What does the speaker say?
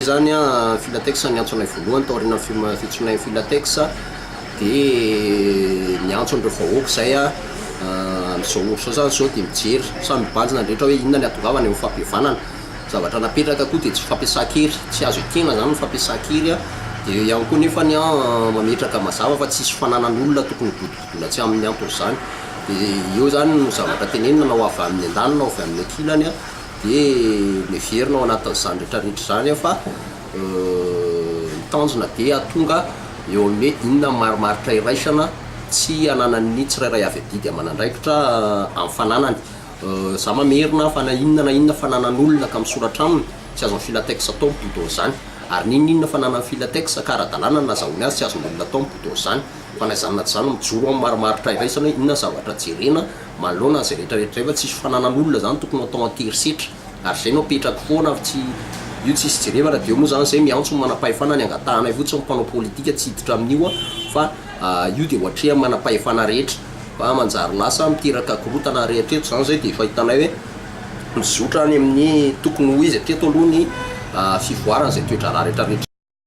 zany a filatex niantso anay voalohany taorina fitsonay filatex dia niantso andreo vahoaka zay a am'izao orsa zany zao dia mijery samy mibanjina rehetra hoe inona ny atongavany amin'ny fampihavanana zavatra napetraka koa dia tsy fampiasan-kery tsy azo ekena zany ny fampiasan-kery a dia ihany koa nefany a mametraka mazava fa tsisy fananan'olona tokony gododona tsy amin'ny antony zany dia eo zany no zavatra tenenina nao avy amin'ny andanina ao avy amin'ny ankilany a dia miverinao anatin'izany rehetrarehetra zany a fa mitanjona dia atonga eo amin'ny hoe inona marimaritra iraisana tsy ananan'ny tsirairay avy adidy amanandraikitra amin'ny fananany za mamerina fa na inona fananan'olona ka misoratra aminy tsy azon'ny filatex atao mipodao zany ary ninona fananan'ny filatex ka ara-dalàna nazahony azy tsy azon'olona atao mipodao zany fa naizanona tsy zany mijoro amin'ny marimaritra iraisana hoe inona zavatra jerena manoloana zay rehetrarehetra fa tsisy fananan'olona zany tokony atao anterisetra ary zay no apetraka foana tsy io tsisy jerevana dia eo moa zany zay miantso manam-pahefana ny angatahanay fotsiny mpanao politika tsy hiditra amin'io a fa io dia ohatrea manam-pahefana rehetra fa manjary lasa miteraka korotana rehetreto zany zay dia efa hitanay hoe mizotra any amin'ny tokony ho izy hatreto aloha ny fivoarana zay toetra raha rehetrarehetra